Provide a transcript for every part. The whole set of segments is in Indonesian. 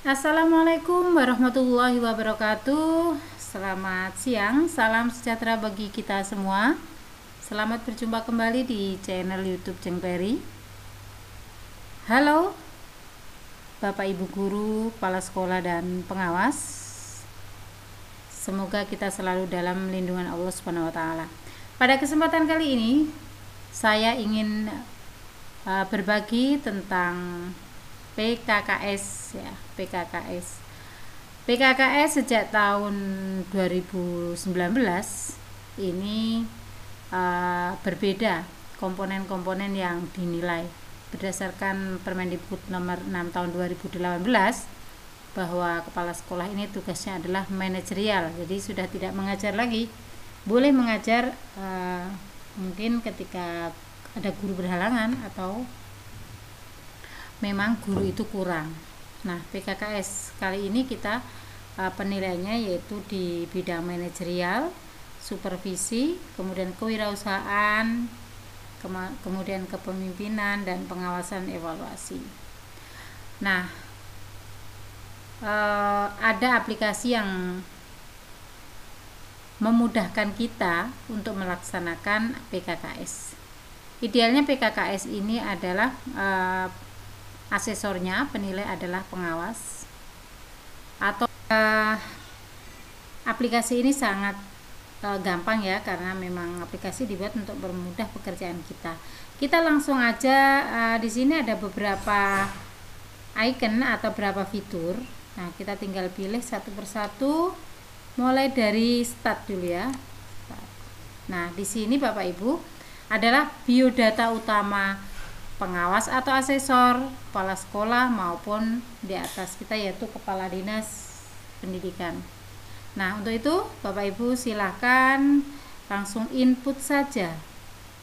Assalamualaikum warahmatullahi wabarakatuh. Selamat siang, salam sejahtera bagi kita semua. Selamat berjumpa kembali di channel YouTube Jeng Peri. Halo Bapak Ibu guru, kepala sekolah dan pengawas. Semoga kita selalu dalam lindungan Allah Subhanahu wa taala. Pada kesempatan kali ini saya ingin berbagi tentang PKKS ya, PKKS. PKKS sejak tahun 2019 ini berbeda komponen-komponen yang dinilai berdasarkan Permendikbud nomor 6 tahun 2018 bahwa kepala sekolah ini tugasnya adalah manajerial. Jadi sudah tidak mengajar lagi. Boleh mengajar mungkin ketika ada guru berhalangan atau memang guru itu kurang. Nah, PKKS kali ini kita penilaiannya yaitu di bidang manajerial, supervisi, kemudian kewirausahaan, kemudian kepemimpinan dan pengawasan evaluasi. Nah, ada aplikasi yang memudahkan kita untuk melaksanakan PKKS. Idealnya PKKS ini adalah asesornya, penilai adalah pengawas, atau aplikasi ini sangat gampang ya, karena memang aplikasi dibuat untuk mempermudah pekerjaan kita. Kita langsung aja, di sini ada beberapa icon atau beberapa fitur. Nah, kita tinggal pilih satu persatu, mulai dari start dulu ya. Nah, di sini Bapak Ibu adalah biodata utama pengawas atau asesor, kepala sekolah maupun di atas kita yaitu kepala dinas pendidikan. Nah, untuk itu Bapak Ibu silahkan langsung input saja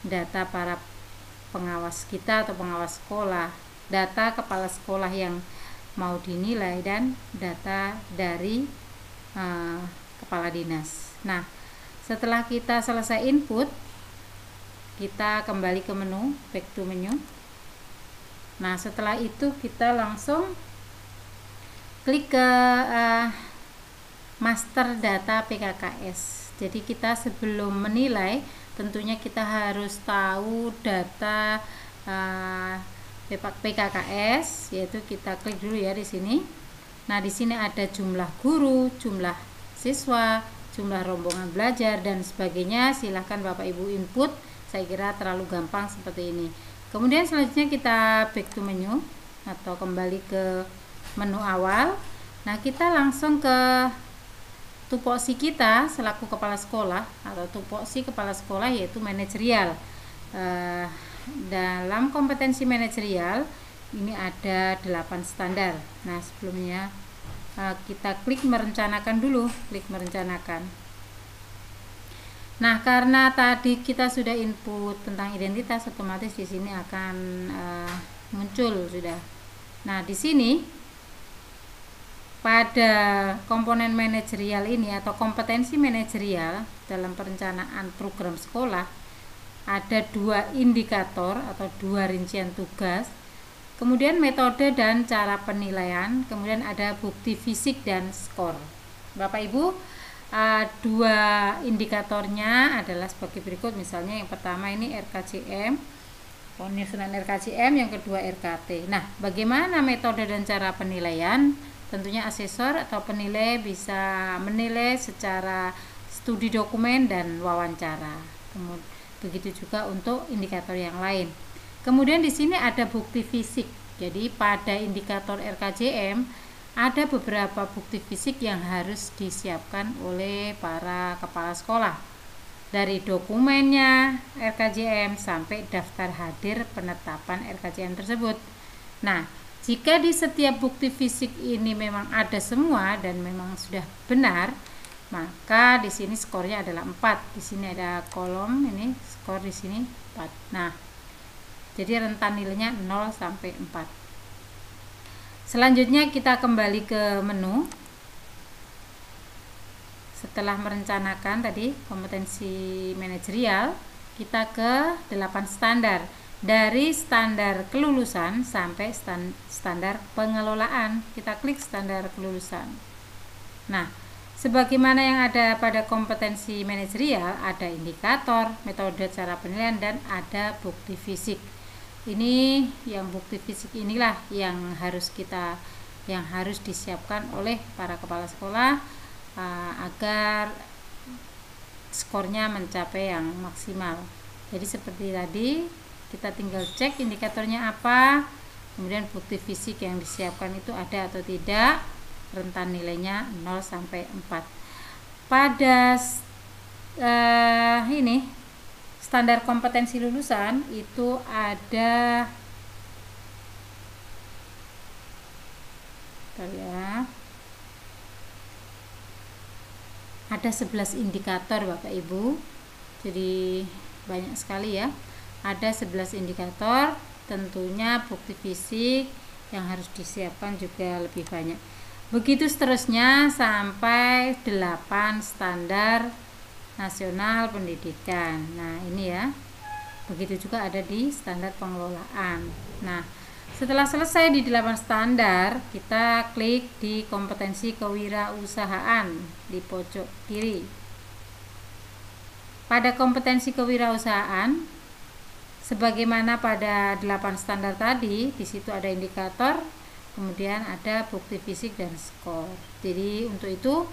data para pengawas kita atau pengawas sekolah, data kepala sekolah yang mau dinilai dan data dari kepala dinas. Nah, setelah kita selesai input, kita kembali ke menu, back to menu. Nah, setelah itu kita langsung klik ke master data PKKS. Jadi kita sebelum menilai tentunya kita harus tahu data PKKS, yaitu kita klik dulu ya di sini. Nah, di sini ada jumlah guru, jumlah siswa, jumlah rombongan belajar dan sebagainya. Silahkan Bapak Ibu input. Saya kira terlalu gampang seperti ini. Kemudian selanjutnya kita back to menu atau kembali ke menu awal. Nah, kita langsung ke tupoksi kita selaku kepala sekolah atau tupoksi kepala sekolah yaitu manajerial. Dalam kompetensi manajerial ini ada 8 standar. Nah, sebelumnya kita klik merencanakan dulu, klik merencanakan. Nah, karena tadi kita sudah input tentang identitas, otomatis di sini akan muncul sudah. Nah, di sini pada komponen manajerial ini atau kompetensi manajerial dalam perencanaan program sekolah ada 2 indikator atau 2 rincian tugas, kemudian metode dan cara penilaian, kemudian ada bukti fisik dan skor. Bapak Ibu, 2 indikatornya adalah sebagai berikut. Misalnya yang pertama ini RKJM, penyusunan RKJM, yang kedua RKT. Nah, bagaimana metode dan cara penilaian? Tentunya asesor atau penilai bisa menilai secara studi dokumen dan wawancara. Begitu juga untuk indikator yang lain. Kemudian di sini ada bukti fisik. Jadi pada indikator RKJM ada beberapa bukti fisik yang harus disiapkan oleh para kepala sekolah, dari dokumennya RKJM sampai daftar hadir penetapan RKJM tersebut. Nah, jika di setiap bukti fisik ini memang ada semua dan memang sudah benar, maka di sini skornya adalah 4. Di sini ada kolom ini skor, di sini 4. Nah, jadi rentan nilainya 0 sampai 4. Selanjutnya kita kembali ke menu. Setelah merencanakan tadi kompetensi manajerial, kita ke 8 standar. Dari standar kelulusan sampai standar pengelolaan. Kita klik standar kelulusan. Nah, sebagaimana yang ada pada kompetensi manajerial, ada indikator, metode cara penilaian, dan ada bukti fisik. Ini yang bukti fisik inilah yang harus disiapkan oleh para kepala sekolah agar skornya mencapai yang maksimal. Jadi seperti tadi, kita tinggal cek indikatornya apa, kemudian bukti fisik yang disiapkan itu ada atau tidak, rentan nilainya 0 sampai 4. Pada ini standar kompetensi lulusan itu ada ada 11 indikator Bapak Ibu. Jadi banyak sekali ya. Ada 11 indikator, tentunya bukti fisik yang harus disiapkan juga lebih banyak. Begitu seterusnya sampai 8 standar nasional pendidikan. Nah, ini ya. Begitu juga ada di standar pengelolaan. Nah, setelah selesai di 8 standar, kita klik di kompetensi kewirausahaan di pojok kiri. Pada kompetensi kewirausahaan, sebagaimana pada 8 standar tadi, di situ ada indikator, kemudian ada bukti fisik dan skor. Jadi untuk itu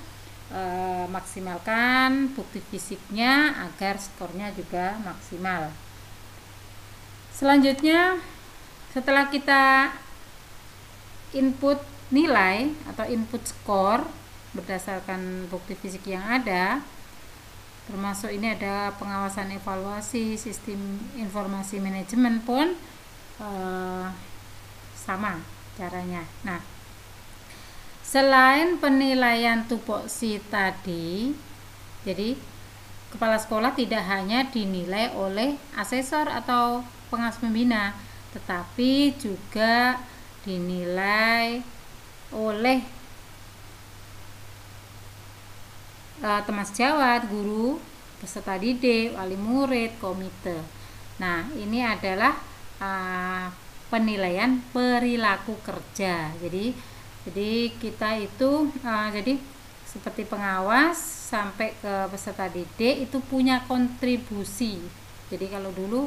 maksimalkan bukti fisiknya agar skornya juga maksimal. Selanjutnya, setelah kita input nilai atau input skor berdasarkan bukti fisik yang ada, termasuk ini ada pengawasan evaluasi, sistem informasi manajemen pun sama caranya. Nah, selain penilaian tupoksi tadi, jadi kepala sekolah tidak hanya dinilai oleh asesor atau pengawas pembina, tetapi juga dinilai oleh teman sejawat, guru, peserta didik, wali murid, komite. Nah, ini adalah penilaian perilaku kerja. Jadi kita itu jadi seperti pengawas sampai ke peserta didik itu punya kontribusi. Jadi kalau dulu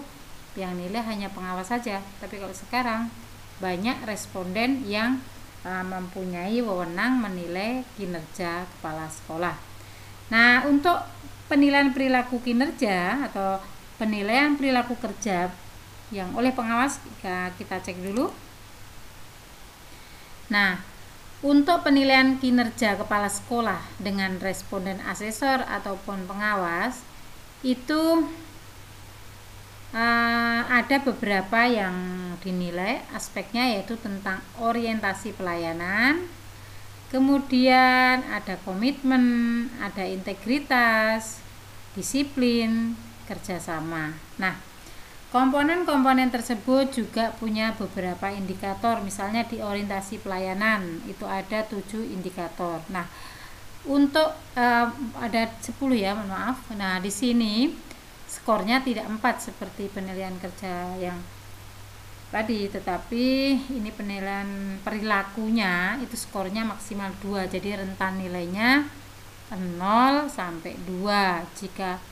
yang nilai hanya pengawas saja, tapi kalau sekarang banyak responden yang mempunyai wewenang menilai kinerja kepala sekolah. Nah, untuk penilaian perilaku kinerja atau penilaian perilaku kerja yang oleh pengawas, kita cek dulu. Nah, untuk penilaian kinerja kepala sekolah dengan responden asesor ataupun pengawas itu ada beberapa yang dinilai aspeknya, yaitu tentang orientasi pelayanan, kemudian ada komitmen, ada integritas, disiplin, kerjasama. Nah, komponen-komponen tersebut juga punya beberapa indikator. Misalnya di orientasi pelayanan itu ada 7 indikator. Nah, untuk ada 10 ya, mohon maaf. Nah, di sini skornya tidak 4 seperti penilaian kerja yang tadi, tetapi ini penilaian perilakunya itu skornya maksimal 2, jadi rentan nilainya 0 sampai 2 jika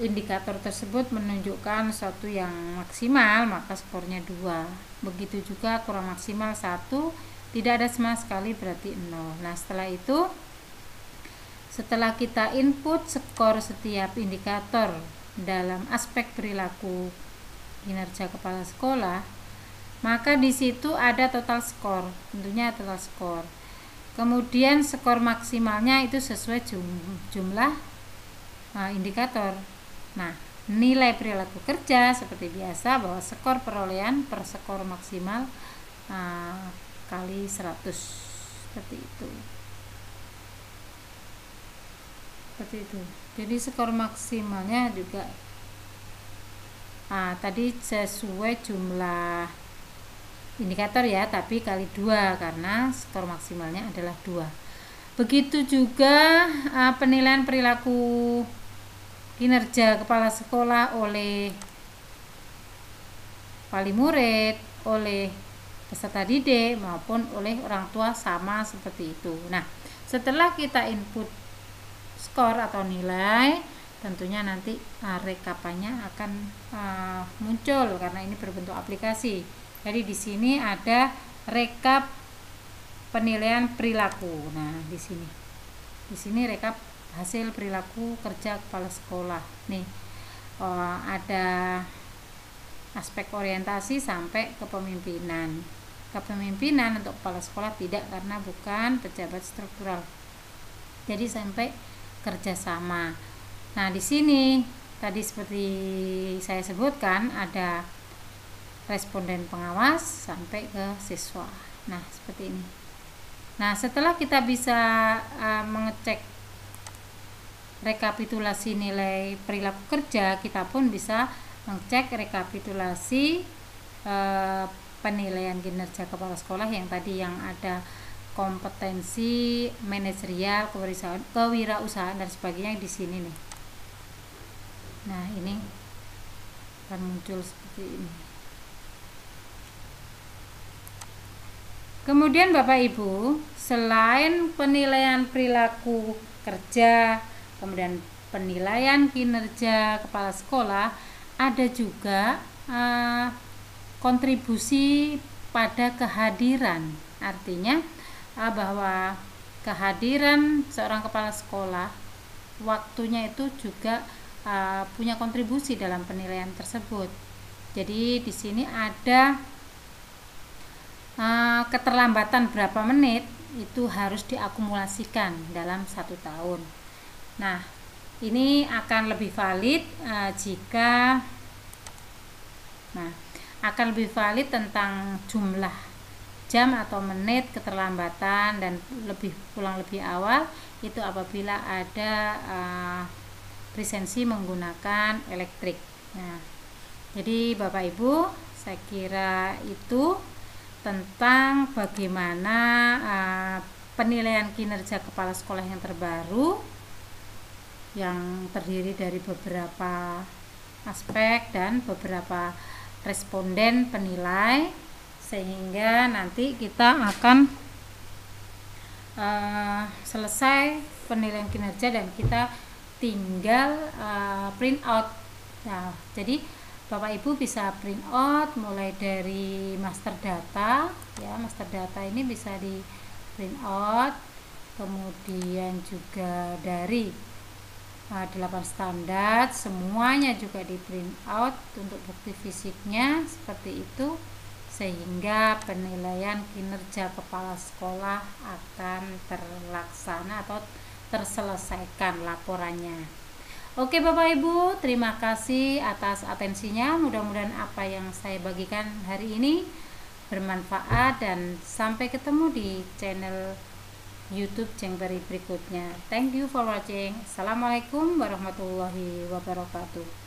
indikator tersebut menunjukkan sesuatu yang maksimal, maka skornya 2. Begitu juga kurang maksimal 1, tidak ada sama sekali, berarti 0. Nah, setelah kita input skor setiap indikator dalam aspek perilaku kinerja kepala sekolah, maka di situ ada total skor, tentunya total skor. Kemudian skor maksimalnya itu sesuai jumlah indikator. Nah, nilai perilaku kerja seperti biasa bahwa skor perolehan per skor maksimal kali 100, seperti itu. Jadi skor maksimalnya juga tadi sesuai jumlah indikator ya, tapi kali 2 karena skor maksimalnya adalah 2. Begitu juga penilaian perilaku kinerja kepala sekolah oleh wali murid, oleh peserta didik maupun oleh orang tua sama seperti itu. Nah, setelah kita input skor atau nilai, tentunya nanti rekapannya akan muncul karena ini berbentuk aplikasi. Jadi di sini ada rekap penilaian perilaku. Nah, di sini rekap hasil perilaku kerja kepala sekolah. Nih, ada aspek orientasi sampai kepemimpinan. Kepemimpinan untuk kepala sekolah tidak, karena bukan pejabat struktural. Jadi sampai kerjasama. Nah, di sini tadi seperti saya sebutkan ada responden pengawas sampai ke siswa. Nah, seperti ini. Nah, setelah kita bisa mengecek rekapitulasi nilai perilaku kerja, kita pun bisa mengecek rekapitulasi penilaian kinerja kepala sekolah yang tadi yang ada kompetensi manajerial, kewirausahaan dan sebagainya di sini nih. Nah, ini akan muncul seperti ini. Kemudian Bapak Ibu, selain penilaian perilaku kerja, kemudian penilaian kinerja kepala sekolah, ada juga kontribusi pada kehadiran. Artinya bahwa kehadiran seorang kepala sekolah, waktunya itu juga punya kontribusi dalam penilaian tersebut. Jadi di sini ada keterlambatan berapa menit itu harus diakumulasikan dalam 1 tahun. Nah, ini akan lebih valid akan lebih valid tentang jumlah jam atau menit keterlambatan dan pulang lebih awal itu apabila ada presensi menggunakan elektrik. Nah, jadi Bapak Ibu, saya kira itu tentang bagaimana penilaian kinerja kepala sekolah yang terbaru yang terdiri dari beberapa aspek dan beberapa responden penilai, sehingga nanti kita akan selesai penilaian kinerja dan kita tinggal print out. Nah, jadi Bapak Ibu bisa print out mulai dari master data, ya, master data ini bisa di print out, kemudian juga dari 8 standar semuanya juga di print out untuk bukti fisiknya seperti itu, sehingga penilaian kinerja kepala sekolah akan terlaksana atau terselesaikan laporannya. Oke Bapak Ibu, terima kasih atas atensinya. Mudah-mudahan apa yang saya bagikan hari ini bermanfaat dan sampai ketemu di channel YouTube Jengperi berikutnya. Thank you for watching. Assalamualaikum warahmatullahi wabarakatuh.